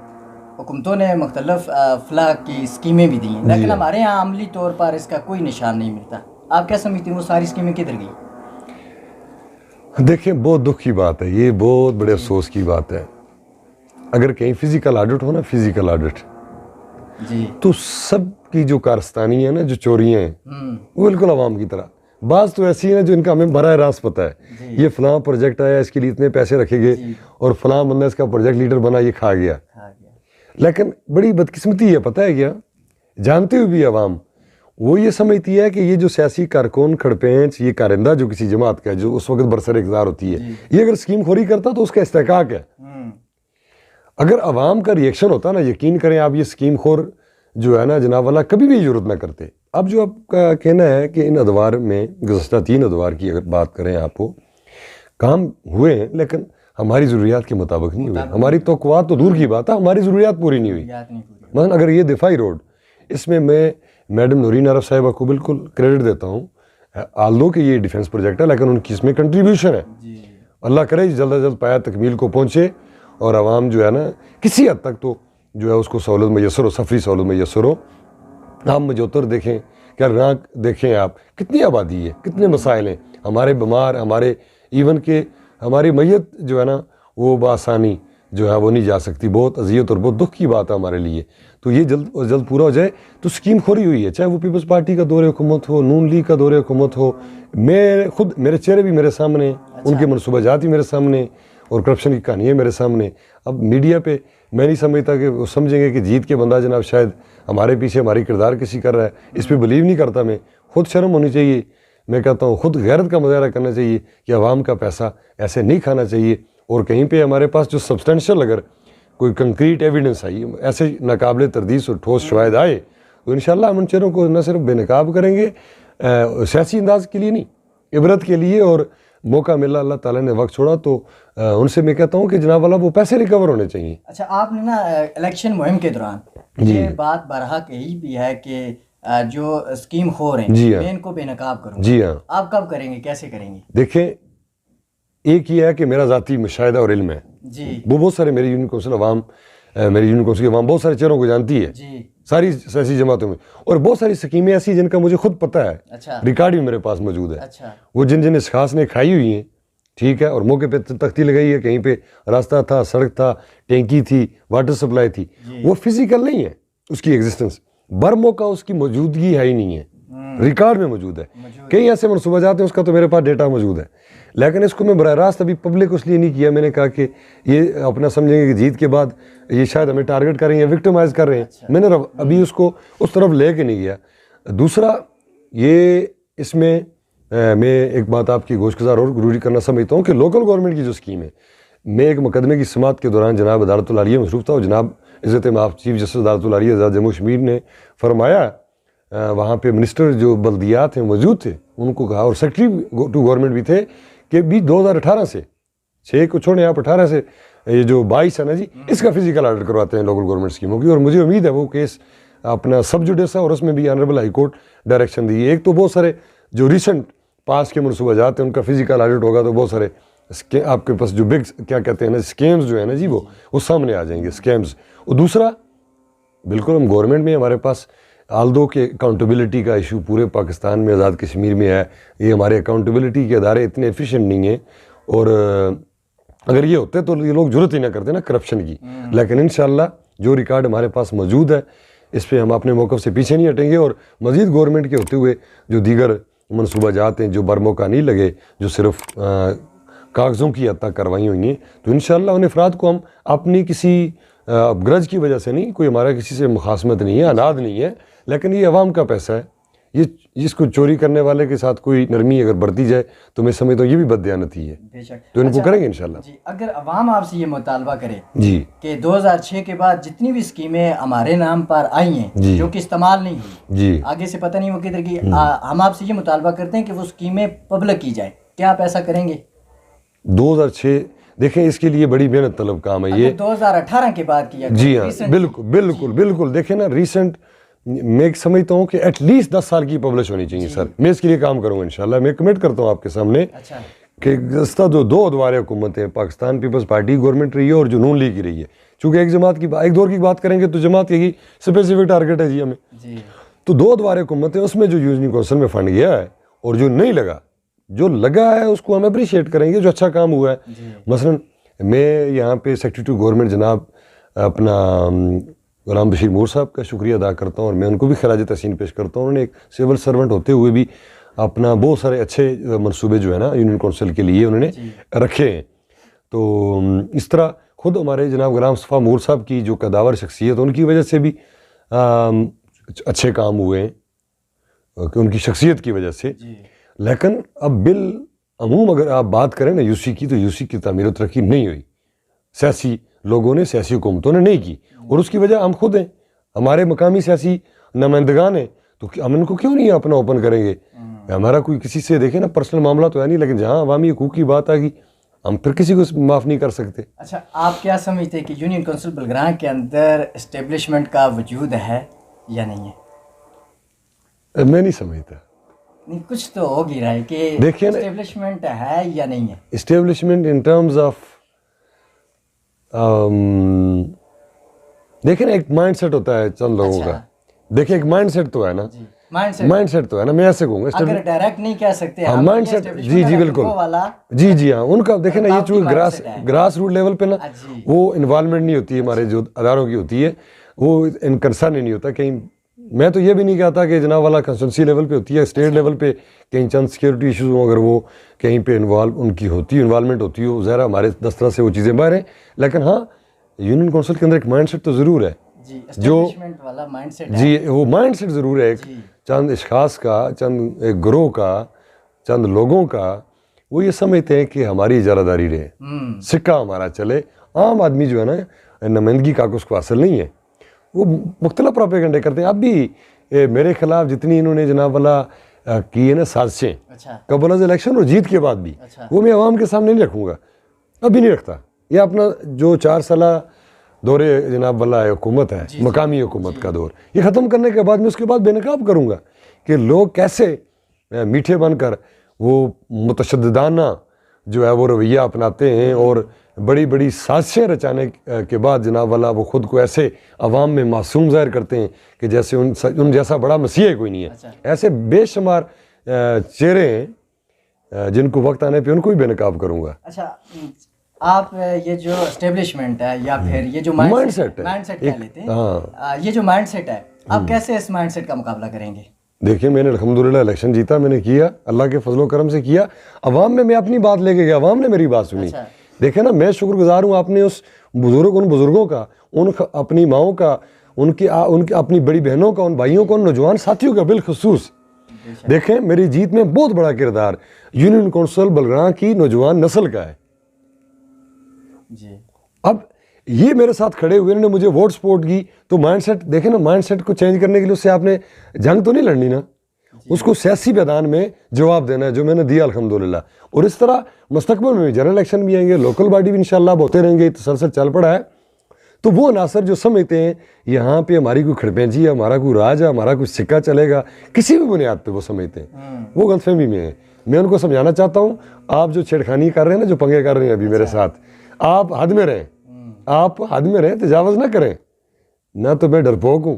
حکومتوں نے مختلف فلاح کی اسکیمیں بھی دی ہیں, لیکن ہمارے یہاں عملی طور پر اس کا کوئی نشان نہیں ملتا. آپ کیا سمجھتے ہیں وہ ساری اسکیمیں کدھر گئی؟ دیکھیں بہت دکھ کی بات ہے, یہ بہت بڑے افسوس کی بات ہے. اگر کہیں فزیکل آڈٹ ہو نا, فزیکل آڈٹ, جی, تو سب کی جو کارستانی ہے نا, جو چوریاں ہیں وہ بالکل عوام کی طرح. بعض تو ایسی ہیں جو ان کا ہمیں براہ راست پتہ ہے, یہ فلاں پروجیکٹ آیا اس کے لیے اتنے پیسے رکھے گئے اور فلاں بندہ اس کا پروجیکٹ لیڈر بنا, یہ کھا گیا. لیکن بڑی بدقسمتی ہے, پتہ ہے کیا, جانتے ہوئے بھی عوام وہ یہ سمجھتی ہے کہ یہ جو سیاسی کارکن کھڑپینچ, یہ کارندہ جو کسی جماعت کا ہے جو اس وقت برسر اقتدار ہوتی ہے, یہ اگر اسکیم خوری کرتا تو اس کا استحقاق ہے. اگر عوام کا ریئیکشن ہوتا نا, یقین کریں آپ, یہ اسکیم خور جو ہے نا جناب والا کبھی بھی ضرورت نہ کرتے. اب جو آپ کا کہنا ہے کہ ان ادوار میں گزشتہ 3 ادوار کی اگر بات کریں آپ کو, کام ہوئے ہیں لیکن ہماری ضروریات کے مطابق نہیں ہوئے. ہماری توقعات تو دور کی بات ہے, ہماری ضروریات پوری نہیں ہوئی. مثلا اگر یہ دفاعی روڈ, اس میں میڈم نورین عرف صاحبہ کو بالکل کریڈٹ دیتا ہوں, آلدو کہ یہ ڈیفنس پروجیکٹ ہے لیکن ان کی اس میں کنٹریبیوشن ہے. اللہ کرے جلد از جلد پایا تکمیل کو پہنچے اور عوام جو ہے نا کسی حد تک تو جو ہے اس کو سہولت میسر ہو, سفری سہولت میسر ہو. آپ مجوتر دیکھیں, کیا رانک دیکھیں, آپ کتنی آبادی ہے, کتنے مسائل ہیں, ہمارے بیمار, ہمارے ایون کہ ہماری میت جو ہے نا وہ بآسانی جو ہے وہ نہیں جا سکتی. بہت اذیت اور بہت دکھ کی بات ہے ہمارے لیے. تو یہ جلد پورا ہو جائے. تو اسکیم خوری ہوئی ہے, چاہے وہ پیپلز پارٹی کا دور حکومت ہو, نون لیگ کا دور حکومت ہو, میرے چہرے بھی میرے سامنے, ان کے منصوبہ جات بھی میرے سامنے اور کرپشن کی کہانیاں میرے سامنے. اب میڈیا پہ میں نہیں سمجھتا کہ وہ سمجھیں گے کہ جیت کے بندہ جناب شاید ہمارے پیچھے ہماری کردار کسی کر رہا ہے, اس پہ بلیو نہیں کرتا. میں خود شرم ہونی چاہیے, میں کہتا ہوں خود غیرت کا مظاہرہ کرنا چاہیے کہ عوام کا پیسہ ایسے نہیں کھانا چاہیے. اور کہیں پہ ہمارے پاس جو سبسٹینشیل اگر کوئی کنکریٹ ایویڈنس آئی, ایسے ناقابل تردید اور ٹھوس شواہد آئے, تو انشاءاللہ ہم ان چہروں کو نہ صرف بے نقاب کریں گے, سیاسی انداز کے لیے نہیں, عبرت کے لیے. اور موقع ملا, اللہ تعالیٰ نے وقت چھوڑا تو ان سے میں کہتا ہوں کہ جناب والا وہ پیسے ریکور ہونے چاہیے. اچھا, آپ نے نا الیکشن مہم کے دوران یہ بات بارہا کہی بھی ہے کہ جو اسکیم خور ہیں میں ان کو بے نقاب کروں. جی ہاں. آپ کب کریں گے, کیسے کریں گے؟ دیکھیں, ایک یہ ہے کہ میرا ذاتی مشاہدہ اور علم ہے. جی, وہ بہت سارے میری یونین کونسل عوام, میری یونین کونسل کی عوام بہت سارے چہروں کو جانتی ہے, جی, ساری سیاسی جماعتوں میں. اور بہت ساری اسکیمیں ایسی جن کا مجھے خود پتہ ہے, اچھا, ریکارڈ بھی میرے پاس موجود ہے. اچھا, وہ جن اشخاص نے کھائی ہوئی ہیں, ٹھیک ہے, اور موقع پہ تختی لگائی ہے, کہیں پہ راستہ تھا, سڑک تھا, ٹینکی تھی, واٹر سپلائی تھی, وہ فزیکل نہیں ہے اس کی ایگزسٹنس, بر موقع اس کی موجودگی ہے ہی نہیں ہے, ریکارڈ میں موجود ہے. کئی ایسے منصوبہ جات ہیں اس کا تو میرے پاس ڈیٹا موجود ہے, لیکن اس کو میں براہ راست ابھی پبلک اس لیے نہیں کیا. میں نے کہا کہ یہ اپنا سمجھیں گے کہ جیت کے بعد یہ شاید ہمیں ٹارگٹ کر رہے ہیں, وکٹمائز کر رہے ہیں. میں نے ابھی اس کو اس طرف لے کے نہیں گیا. دوسرا یہ, اس میں میں ایک بات آپ کی گوشگزار اور ضروری کرنا سمجھتا ہوں کہ لوکل گورنمنٹ کی جو اسکیم ہے, میں ایک مقدمے کی سماعت کے دوران جناب عدالت العالیہ مصروف تھا, اور جناب عزت مآب چیف جسٹس عدالت العالیہ آزاد جموں کشمیر نے فرمایا, وہاں پہ منسٹر جو بلدیات ہیں موجود تھے, ان کو کہا, اور سیکرٹری ٹو گورنمنٹ بھی تھے, کہ بھی 2018 سے 6 کو چھوڑیں آپ 18 سے یہ جو 22 ہے نا جی, اس کا فزیکل آڈٹ کرواتے ہیں لوکل گورنمنٹ اسکیموں کی. اور مجھے امید ہے وہ کیس اپنا سب جوڈیس ہے, اور اس میں بھی آنریبل ہائی کورٹ ڈائریکشن دی ہے. ایک تو بہت سارے جو ریسنٹ پاس کے منصوبہ جات ہیں ان کا فزیکل آڈٹ ہوگا, تو بہت سارے آپ کے پاس جو بگ کیا کہتے ہیں نا اسکیمز جو ہیں نا جی, وہ سامنے آ جائیں گے اسکیمز. اور دوسرا بالکل ہم گورنمنٹ میں ہمارے پاس آلدو کے اکاؤنٹیبلٹی کا ایشو پورے پاکستان میں, آزاد کشمیر میں ہے. یہ ہمارے اکاؤنٹیبلٹی کے ادارے اتنے ایفیشینٹ نہیں ہیں, اور اگر یہ ہوتے تو یہ لوگ ضرورت ہی نہ کرتے نا کرپشن کی. لیکن انشاءاللہ جو ریکارڈ ہمارے پاس موجود ہے, اس پہ ہم اپنے موقف سے پیچھے نہیں ہٹیں گے، اور مزید گورنمنٹ کے ہوتے ہوئے جو دیگر منصوبہ جات ہیں جو برموقع نہیں لگے، جو صرف کاغذوں کی حد تک کروائی ہوئی ہیں، تو انشاءاللہ ان افراد کو ہم اپنی کسی گرج کی وجہ سے نہیں، کوئی ہمارا کسی سے مخاصمت نہیں ہے، اناد نہیں ہے، لیکن یہ عوام کا پیسہ ہے، یہ اس کو چوری کرنے والے کے ساتھ کوئی نرمی اگر برتی جائے تو میں سمجھتا ہوں یہ بھی بددیانتی ہے، بے شک۔ تو ان کو کریں گے انشاءاللہ۔ جی، اگر عوام آپ سے یہ مطالبہ کرے جی کہ 2006 کے بعد جتنی بھی اسکیمیں ہمارے نام پر آئی ہیں جی جو کہ استعمال نہیں ہوئی، جی آگے سے پتہ نہیں وہ کدھر کی، ہم آپ سے یہ مطالبہ کرتے ہیں کہ وہ اسکیمیں پبلک کی جائیں، کیا آپ ایسا کریں گے؟ 2006 دیکھیں، اس کے لیے بڑی محنت طلب کام ہے یہ۔ 2018 کے بعد کیا؟ جی ہاں، بالکل بالکل بالکل، دیکھیں نا ریسنٹ، میں سمجھتا ہوں کہ ایٹ لیسٹ 10 سال کی پبلش ہونی چاہیے سر، میں اس کے لیے کام کروں گا انشاءاللہ، میں کمٹ کرتا ہوں آپ کے سامنے اچھا کہ گزشتہ جو 2 ادوار حکومتیں پاکستان پیپلز پارٹی گورنمنٹ رہی ہے اور جو نون لیگ کی رہی ہے، چونکہ ایک دور کی بات کریں گے تو جماعت کی اسپیسیفک ٹارگٹ ہے جی ہمیں، تو 2 ادوار حکومتیں، اس میں جو یونین کونسل میں فنڈ گیا ہے اور جو نہیں لگا، جو لگا ہے اس کو ہم اپریشیٹ کریں گے، جو اچھا کام ہوا ہے۔ مثلا میں یہاں پہ سیکریٹری ٹو گورنمنٹ جناب اپنا غلام بشیر مور صاحب کا شکریہ ادا کرتا ہوں، اور میں ان کو بھی خراج تحسین پیش کرتا ہوں۔ انہوں نے ایک سول سرونٹ ہوتے ہوئے بھی اپنا بہت سارے اچھے منصوبے جو ہے نا یونین کونسل کے لیے انہوں نے رکھے ہیں، تو اس طرح خود ہمارے جناب غلام مصطفیٰ مور صاحب کی جو قداور شخصیت، ان کی وجہ سے بھی اچھے کام ہوئے ہیں، کہ ان کی شخصیت کی وجہ سے۔ لیکن اب بالعموم اگر آپ بات کریں نا یو سی کی، تو یو سی کی تعمیر و ترقی نہیں ہوئی، سیاسی لوگوں نے، سیاسی حکومتوں نے نہیں کی، اور اس کی وجہ ہم خود ہیں، ہمارے مقامی سیاسی نمائندگان ہیں، تو ہم ان کو کیوں نہیں اپنا اوپن کریں گے؟ ہمارا کوئی کسی سے دیکھیں نا پرسنل معاملہ تو ہے نہیں، لیکن جہاں عوامی حقوق کی بات آ گئی ہم پھر کسی کو معاف نہیں کر سکتے۔ اچھا، آپ کیا سمجھتے ہیں کہ یونین کونسل بلگراں کے اندر اسٹیبلشمنٹ کا وجود ہے یا نہیں ہے؟ میں نہیں سمجھتا، نہیں، کچھ تو ہوگی رائے کہ دیکھیں نا، اسٹیبلشمنٹ ہے یا نہیں ہے؟ اسٹیبلشمنٹ ان ٹرمز آف، دیکھیں نا ایک مائنڈ سیٹ ہوتا ہے چند لوگوں کا، دیکھیں ایک مائنڈ سیٹ تو ہے نا، مائنڈ سیٹ تو ہے نا، میں ایسے کہوں گا اگر ڈائریکٹ نہیں کہہ سکتے ہاں مائنڈ سیٹ، جی جی بالکل، جی ہاں ان کا دیکھیں نا، یہ چونکہ گراس روٹ لیول پہ نا وہ انوالومنٹ نہیں ہوتی ہے ہمارے جو اداروں کی ہوتی ہے، وہ ان کنسرن ہی نہیں ہوتا کہیں۔ میں تو یہ بھی نہیں کہتا کہ جناب والا کنسٹیٹوئنسی لیول پہ ہوتی ہے، اسٹیٹ لیول پہ کہیں چند سیکیورٹی ایشوز ہوں، اگر وہ کہیں پہ ان کی ہوتی ہے، انوالومنٹ ہوتی ہو، ظاہر ہمارے دفتر سے وہ چیزیں باہر ہیں، لیکن ہاں یونین کونسل کے اندر ایک مائنڈ سیٹ تو ضرور ہے، جو جی وہ مائنڈ سیٹ ضرور ہے، ایک چند اشخاص کا، چند ایک گروہ کا، چند لوگوں کا، وہ یہ سمجھتے ہیں کہ ہماری اجارہ داری رہے، سکہ ہمارا چلے، عام آدمی جو ہے نا نمائندگی کا اس کو حاصل نہیں ہے، وہ مختلف پروپیگنڈے کرتے ہیں۔ اب بھی میرے خلاف جتنی انہوں نے جناب والا کی ہے نا سازشیں قبل از الیکشن اور جیت کے بعد بھی، وہ میں عوام کے سامنے نہیں رکھوں گا، ابھی نہیں رکھتا۔ یہ اپنا جو 4 سالہ دور جناب والا حکومت ہے، مقامی حکومت کا دور، یہ ختم کرنے کے بعد میں اس کے بعد بے نقاب کروں گا کہ لوگ کیسے میٹھے بن کر وہ متشددانہ جو ہے وہ رویہ اپناتے ہیں، اور بڑی بڑی سازشیں رچانے کے بعد جناب والا وہ خود کو ایسے عوام میں معصوم ظاہر کرتے ہیں کہ جیسے ان جیسا بڑا مسیح کوئی نہیں ہے۔ ایسے بے شمار چہرے ہیں جن کو وقت آنے پہ ان کو بھی بے نقاب کروں گا۔ اچھا، آپ یہ جو اسٹیبلشمنٹ ہے یا پھر یہ جو مائنڈ سیٹ کہہ لیتے ہیں، یہ جو مائنڈ سیٹ ہے، آپ کیسے اس مائنڈ سیٹ کا مقابلہ کریں گے؟ دیکھیں میں نے الحمدللہ الیکشن جیتا، میں نے کیا، اللہ کے فضل و کرم سے کیا، عوام میں اپنی بات لے کے گیا، عوام نے میری بات سنی۔ دیکھیں نا، میں شکر گزار ہوں آپ نے اس ان بزرگوں کا، ان اپنی ماؤں کا، ان کی اپنی بڑی بہنوں کا، ان بھائیوں کا، ان نوجوان ساتھیوں کا بالخصوص۔ دیکھیں میری جیت میں بہت بڑا کردار یونین کونسل بلگراں کی نوجوان نسل کا ہے۔ اب یہ میرے ساتھ کھڑے ہوئے، انہوں نے مجھے ووٹ سپورٹ کی، تو مائنڈ سیٹ دیکھیں نا، مائنڈ سیٹ کو چینج کرنے کے لیے اس سے آپ نے جنگ تو نہیں لڑنی نا، اس کو سیاسی میدان میں جواب دینا ہے، جو میں نے دیا الحمدللہ۔ اور اس طرح مستقبل میں بھی جنرل الیکشن بھی آئیں گے، لوکل باڈی بھی انشاءاللہ ہوتے رہیں گے، تسلسل چل پڑا ہے۔ تو وہ عناصر جو سمجھتے ہیں یہاں پہ ہماری کوئی کھڑپینچی ہے، ہمارا کوئی راج ہے، ہمارا کوئی سکہ چلے گا، کسی بھی بنیاد پہ وہ سمجھتے ہیں، وہ غلط فہمی میں ہیں۔ میں ان کو سمجھانا چاہتا ہوں، آپ جو چھیڑخانی کر رہے ہیں نا، جو پنگے کر رہے ہیں ابھی میرے ساتھ، آپ حد میں رہیں، آپ حد میں رہیں، تجاوز نہ کریں۔ نہ تو میں ڈرپوک ہوں،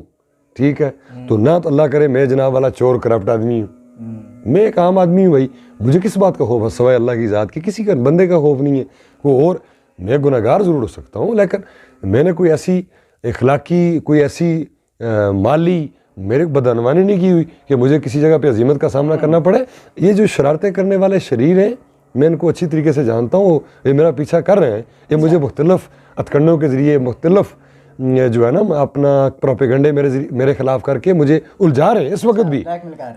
ٹھیک ہے، تو نہ تو اللہ کرے میں جناب والا چور کرپٹ آدمی ہوں، میں ایک عام آدمی ہوں بھائی، مجھے کس بات کا خوف ہے سوائے اللہ کی ذات کی، کسی کا بندے کا خوف نہیں ہے کوئی، اور میں گناہگار ضرور ہو سکتا ہوں، لیکن میں نے کوئی ایسی اخلاقی، کوئی ایسی مالی میرے کو بدعنوانی نہیں کی ہوئی کہ مجھے کسی جگہ پہ عزیمت کا سامنا کرنا پڑے. یہ جو شرارتیں کرنے والے شریر ہیں میں ان کو اچھی طریقے سے جانتا ہوں, یہ میرا پیچھا کر رہے ہیں, یہ مجھے مختلف ہتھکنڈوں کے ذریعے مختلف جو ہے نا اپنا پروپیگنڈے میرے خلاف کر کے مجھے الجھا رہے ہیں اس وقت بھی.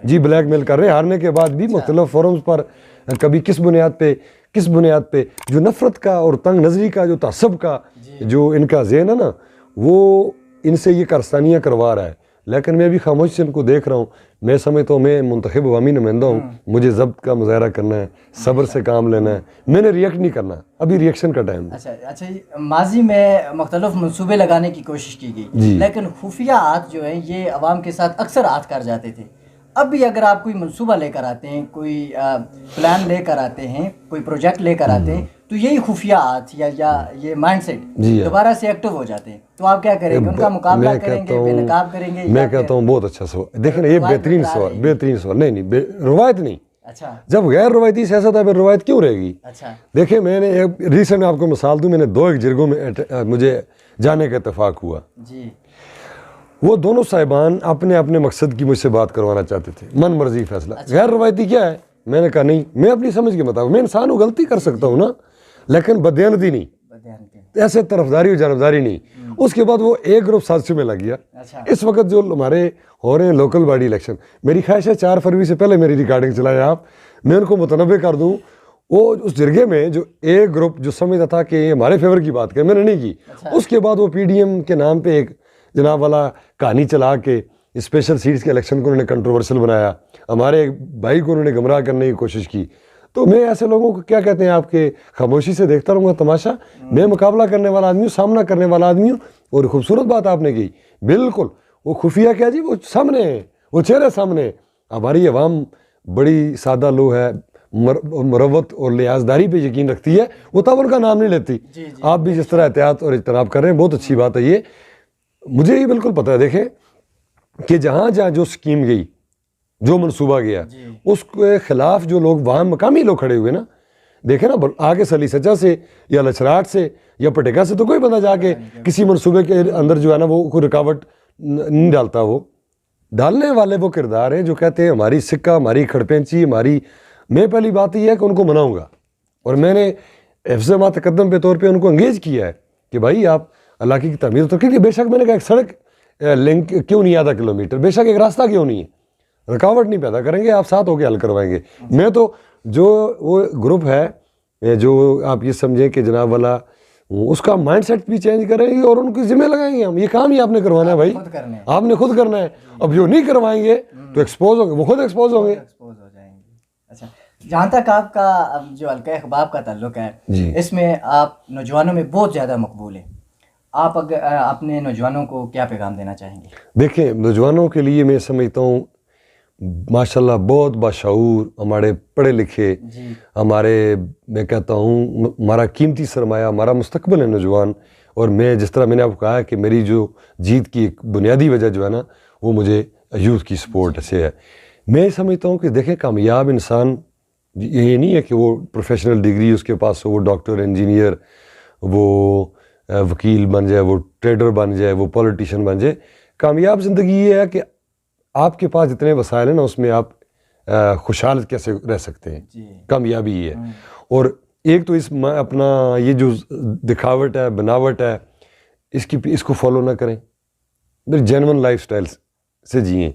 جی بلیک میل کر رہے ہیں, ہارنے کے بعد بھی مختلف فورمز پر کبھی کس بنیاد پہ جو نفرت کا اور تنگ نظری کا جو تعصب کا جو ان کا ذہن ہے نا وہ ان سے یہ کارستانیاں کروا رہا ہے. لیکن میں بھی خاموشی سے ان کو دیکھ رہا ہوں. میں سمجھتا ہوں میں منتخب عوامی نمائندہ ہوں, مجھے ضبط کا مظاہرہ کرنا ہے, صبر سے کام لینا ہے, میں نے ریئیکٹ نہیں کرنا, ابھی ریئیکشن کا ٹائم ہے. اچھا ماضی میں مختلف منصوبے لگانے کی کوشش کی گئی, لیکن خفیہ ہاتھ جو ہیں یہ عوام کے ساتھ اکثر ہاتھ کر جاتے تھے. اب بھی اگر آپ کوئی منصوبہ لے کر آتے ہیں, کوئی پلان لے کر آتے ہیں, کوئی پروجیکٹ لے کر آتے ہیں, تو یہی خفیہ ہاتھ یا یہ مائنڈ سیٹ دوبارہ سے ایکٹیو ہو جاتے ہیں, تو آپ کیا کریں گے؟ ان کا مقابلہ کریں گے, بے نقاب کریں گے؟ میں کہتا ہوں بہت اچھا سوال, دیکھیں یہ بہترین سوال. نہیں روایت نہیں. اچھا جب غیر روایتی سیاست ہے پھر روایت کیوں رہے گی؟ اچھا دیکھیں میں نے ریسنٹ آپ کو مثال دوں, میں نے 2 ایک جرگوں میں مجھے جانے کا اتفاق ہوا. جی وہ دونوں صاحبان اپنے اپنے مقصد کی مجھ سے بات کروانا چاہتے تھے, من مرضی فیصلہ. غیر روایتی کیا ہے؟ میں نے کہا نہیں, میں اپنی سمجھ کے مطابق, میں انسان ہوں, غلطی کر سکتا ہوں نا, لیکن بدیانتی نہیں, ایسے طرفداری و جانبداری نہیں. اس کے بعد وہ ایک گروپ سازشوں میں لگ گیا. اس وقت جو ہمارے ہو رہے ہیں لوکل باڈی الیکشن, میری خواہش ہے 4 فروری سے پہلے میری ریکارڈنگ چلائیں آپ, میں ان کو متنبع کر دوں. وہ اس جرگے میں جو ایک گروپ جو سمجھتا تھا کہ یہ ہمارے فیور کی بات کرے, میں نے نہیں کی. اس کے بعد وہ پی ڈی ایم کے نام پہ ایک جناب والا کہانی چلا کے اسپیشل سیٹس کے الیکشن کو انہوں نے کنٹروورشل بنایا, ہمارے بھائی کو انہوں نے گمراہ کرنے کی کوشش کی. تو میں ایسے لوگوں کو کیا کہتے ہیں آپ کے خاموشی سے دیکھتا رہوں گا تماشا. میں مقابلہ کرنے والا آدمی ہوں, سامنا کرنے والا آدمی ہوں. اور خوبصورت بات آپ نے کی, بالکل وہ خفیہ کیا جی, وہ سامنے ہیں, وہ چہرے سامنے ہیں. ہماری عوام بڑی سادہ لو ہے, مروت اور لحاظداری پہ یقین رکھتی ہے, وہ تب ان کا نام نہیں لیتی. آپ بھی جس طرح احتیاط اور اجتناب کر رہے ہیں بہت اچھی بات ہے. یہ مجھے یہ بالکل پتہ ہے. دیکھیں کہ جہاں جو سکیم گئی, جو منصوبہ گیا, اس کے خلاف جو لوگ وہاں مقامی لوگ کھڑے ہوئے نا, دیکھیں نا آگے سلی سچا سے یا لچراٹ سے یا پٹیکا سے تو کوئی بندہ جا کے کسی منصوبے کے اندر جو ہے نا وہ کوئی رکاوٹ نہیں ڈالتا. وہ ڈالنے والے وہ کردار ہیں جو کہتے ہیں ہماری سکہ, ہماری کھڑپینچی, ہماری. میں پہلی بات یہ ہے کہ ان کو مناؤں گا, اور میں نے حفظ ما تقدم پہ طور پہ ان کو انگیج کیا ہے کہ بھائی آپ علاقے کی تعمیر تو کیونکہ بے شک میں نے کہا ایک سڑک لنک کیوں نہیں آدھا کلومیٹر, بے شک ایک راستہ کیوں نہیں ہے, رکاوٹ نہیں پیدا کریں گے, آپ ساتھ ہو کے حل کروائیں گے. میں تو جو وہ گروپ ہے جو آپ یہ سمجھیں کہ جناب والا, اس کا مائنڈ سیٹ بھی چینج کریں گے اور ان کی ذمہ لگائیں گے. ہم یہ کام ہی آپ نے کروانا ہے بھائی, آپ نے خود کرنا ہے. اب جو نہیں کروائیں گے تو ایکسپوز ہوں گے, وہ خود ایکسپوز ہوں گے. اچھا جہاں تک آپ کا جو حلقہ احباب کا تعلق ہے, اس میں آپ نوجوانوں میں بہت زیادہ مقبول ہیں. آپ اپنے نوجوانوں کو کیا پیغام دینا چاہیں گے؟ دیکھیں نوجوانوں کے لیے میں سمجھتا ہوں ماشاءاللہ بہت باشعور, ہمارے پڑھے لکھے, ہمارے میں کہتا ہوں ہمارا قیمتی سرمایہ, ہمارا مستقبل ہے نوجوان. اور میں جس طرح میں نے آپ کو کہا کہ میری جو جیت کی ایک بنیادی وجہ جو ہے نا وہ مجھے یوتھ کی سپورٹ سے ہے. میں سمجھتا ہوں کہ دیکھیں کامیاب انسان یہ نہیں ہے کہ وہ پروفیشنل ڈگری اس کے پاس ہو, وہ ڈاکٹر, انجینئر, وہ وکیل بن جائے, وہ ٹریڈر بن جائے, وہ پولیٹیشین بن جائے. کامیاب زندگی یہ ہے کہ آپ کے پاس جتنے وسائل ہیں نا اس میں آپ خوشحال کیسے رہ سکتے ہیں. کامیابی یہ ہے. اور ایک تو اس اپنا یہ جو دکھاوٹ ہے, بناوٹ ہے, اس کو فالو نہ کریں, میری جینون لائف سٹائل سے جئیں.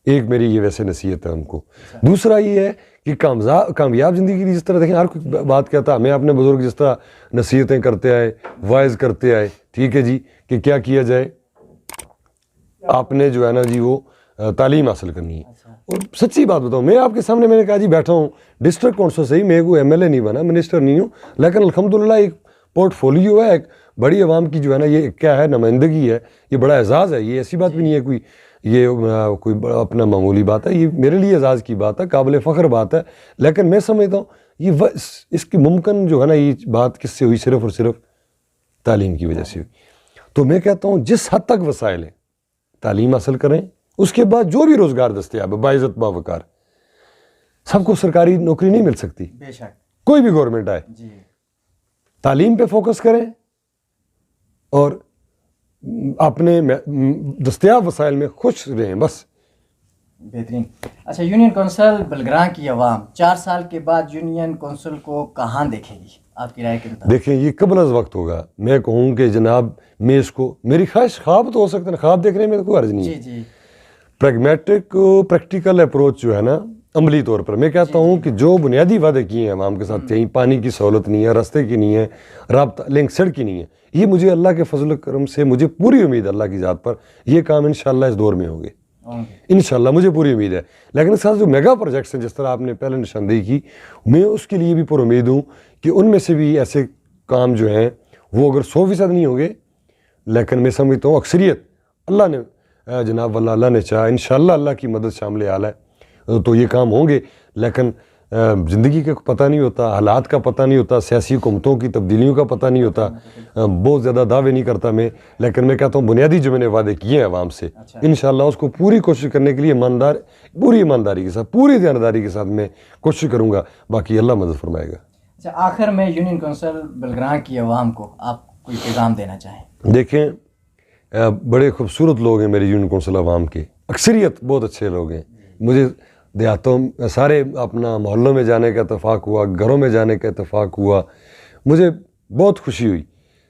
ایک میری یہ ویسے نصیحت ہے ہم کو. دوسرا یہ ہے کہ کامیاب زندگی کی جس طرح دیکھیں ہر کوئی بات کہتا ہے, ہمیں اپنے بزرگ جس طرح نصیحتیں کرتے آئے, وائز کرتے آئے, ٹھیک ہے جی, کہ کیا کیا جائے, آپ نے جو ہے نا جی وہ تعلیم حاصل کرنی ہے. اور سچی بات بتاؤں, میں آپ کے سامنے میں نے کہا جی بیٹھا ہوں ڈسٹرکٹ کونسل سے ہی, میں کوئی ایم ایل اے نہیں بنا, منسٹر نہیں ہوں, لیکن الحمدللہ ایک پورٹ فولیو ہے, ایک بڑی عوام کی جو ہے نا یہ کیا ہے نمائندگی ہے, یہ بڑا اعزاز ہے. یہ ایسی بات بھی نہیں ہے کوئی یہ کوئی اپنا معمولی بات ہے, یہ میرے لیے اعزاز کی بات ہے, قابل فخر بات ہے. لیکن میں سمجھتا ہوں یہ اس کی ممکن جو ہے نا یہ بات کس سے ہوئی, صرف اور صرف تعلیم کی وجہ سے ہوئی. تو میں کہتا ہوں جس حد تک وسائل ہیں تعلیم حاصل کریں, اس کے بعد جو بھی روزگار دستیاب ہے باعزت باوقار. سب کو سرکاری نوکری نہیں مل سکتی, بے شک کوئی بھی گورنمنٹ آئے. تعلیم پہ فوکس کریں, اور اپنے دستیاب وسائل میں خوش رہیں بس. بہترین. اچھا, یونین کونسل بلگراں کی عوام 4 سال کے بعد یونین کونسل کو کہاں دیکھے گی آپ کی رائے کے مطابق؟ دیکھیں یہ قبل از وقت ہوگا. میں کہوں کہ جناب میں اس کو, میری خواہش خواب تو ہو سکتے ہیں, خواب دیکھنے میں کوئی حرج نہیں ہے. جی. پریگمیٹک پریکٹیکل اپروچ جو ہے نا, عملی طور پر میں کہتا ہوں کہ جو بنیادی وعدے کیے ہیں عوام کے ساتھ, کہیں پانی کی سہولت نہیں ہے, راستے کی نہیں ہے, رابطہ لنک سڑک کی نہیں ہے, یہ مجھے اللہ کے فضل و کرم سے مجھے پوری امید ہے اللہ کی ذات پر یہ کام انشاءاللہ اس دور میں ہوگے, انشاءاللہ مجھے پوری امید ہے. لیکن اس ساتھ جو میگا پروجیکٹس ہیں جس طرح آپ نے پہلے نشاندہی کی, میں اس کے لیے بھی پر امید ہوں کہ ان میں سے بھی ایسے کام جو ہیں وہ اگر 100% نہیں ہوں گے, لیکن میں سمجھتا ہوں اکثریت اللہ نے جناب واللہ اللہ نے چاہا انشاءاللہ اللہ کی مدد شامل حال ہے تو یہ کام ہوں گے. لیکن زندگی کا پتہ نہیں ہوتا, حالات کا پتہ نہیں ہوتا, سیاسی حکومتوں کی تبدیلیوں کا پتہ نہیں ہوتا. بہت زیادہ دعوے نہیں کرتا میں, لیکن میں کہتا ہوں بنیادی جو میں نے وعدے کیے ہیں عوام سے انشاءاللہ اس کو پوری کوشش کرنے کے لیے پوری ایمانداری کے ساتھ, پوری دیانتداری کے ساتھ میں کوشش کروں گا. باقی اللہ مدد فرمائے گا. اچھا, آخر میں یونین کونسل بلگراں کی عوام کو آپ کوئی پیغام دینا چاہیں؟ دیکھیں بڑے خوبصورت لوگ ہیں میرے یونین کونسل عوام کے, اکثریت بہت اچھے لوگ ہیں. مجھے دیہاتوں سارے اپنا محلوں میں جانے کا اتفاق ہوا, گھروں میں جانے کا اتفاق ہوا, مجھے بہت خوشی ہوئی.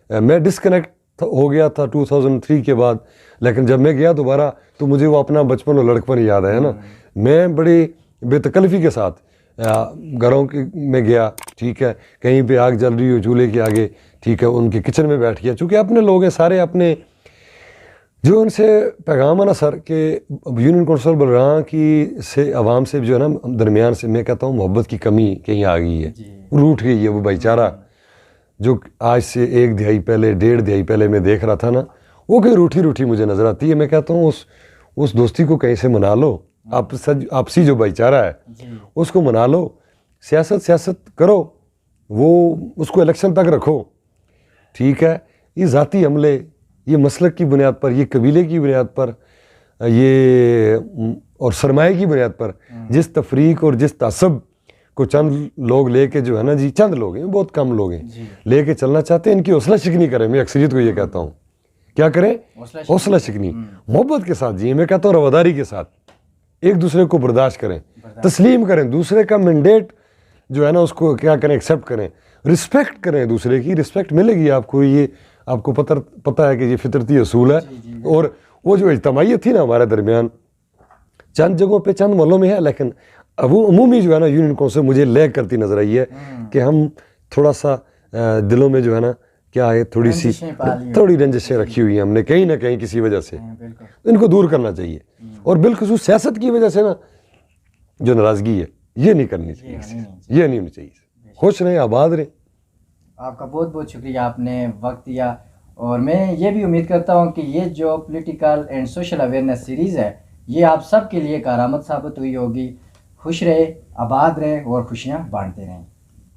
میں ڈسکنیکٹ ہو گیا تھا 2003 کے بعد, لیکن جب میں گیا دوبارہ تو مجھے وہ اپنا بچپن اور لڑکپن یاد آیا نا. میں بڑی بے تکلفی کے ساتھ گھروں میں گیا, ٹھیک ہے, کہیں پہ آگ جل رہی ہو چولہے کے آگے, ٹھیک ہے, ان کے کچن میں بیٹھ گیا, چونکہ اپنے لوگ ہیں سارے اپنے. جو ان سے پیغام ہے نا سر کہ یونین کونسل بلگراں کی سے عوام سے جو ہے نا درمیان سے میں کہتا ہوں محبت کی کمی کہیں آ گئی ہے, روٹ گئی ہے وہ بھائی چارہ جو آج سے 1 دہائی پہلے 1.5 دہائی پہلے میں دیکھ رہا تھا نا, وہ کہیں روٹھی مجھے نظر آتی ہے. میں کہتا ہوں اس دوستی کو کہیں سے منا لو, آپسی جو بھائی چارہ ہے اس کو منا لو. سیاست کرو, وہ اس کو الیکشن تک رکھو, ٹھیک ہے. یہ ذاتی عملے, یہ مسلک کی بنیاد پر, یہ قبیلے کی بنیاد پر, یہ اور سرمایہ کی بنیاد پر جس تفریق اور جس تعصب کو چند لوگ لے کے جو ہے نا جی, چند لوگ ہیں, بہت کم لوگ ہیں, لے کے چلنا چاہتے ہیں, ان کی حوصلہ شکنی کریں. میں اکثریت کو یہ کہتا ہوں کیا کریں, حوصلہ شکنی, محبت کے ساتھ جیئیں. میں کہتا ہوں رواداری کے ساتھ, ایک دوسرے کو برداشت کریں, تسلیم کریں, دوسرے کا مینڈیٹ جو ہے نا اس کو کیا کریں, ایکسیپٹ کریں, رسپیکٹ کریں. دوسرے کی رسپیکٹ ملے گی آپ کو, یہ آپ کو پتہ ہے کہ یہ فطرتی اصول ہے. اور وہ جو اجتماعیت تھی نا ہمارے درمیان چند جگہوں پہ چند محلوں میں ہے, لیکن وہ عمومی جو ہے نا یونین کونسل مجھے لیگ کرتی نظر آئی ہے کہ ہم تھوڑا سا دلوں میں جو ہے نا کیا ہے تھوڑی رنجشیں رکھی ہوئی ہیں ہم نے کہیں نہ کہیں کسی وجہ سے, ان کو دور کرنا چاہیے. اور بالخصوص سیاست کی وجہ سے نا جو ناراضگی ہے یہ نہیں کرنی چاہیے, یہ نہیں ہونی چاہیے. خوش رہیں, آباد رہیں. آپ کا بہت بہت شکریہ, آپ نے وقت دیا. اور میں یہ بھی امید کرتا ہوں کہ یہ جو political and social awareness series ہے یہ آپ سب کے لیے کارآمد ثابت ہوئی ہوگی. خوش رہے, آباد رہے اور خوشیاں بانٹتے رہیں.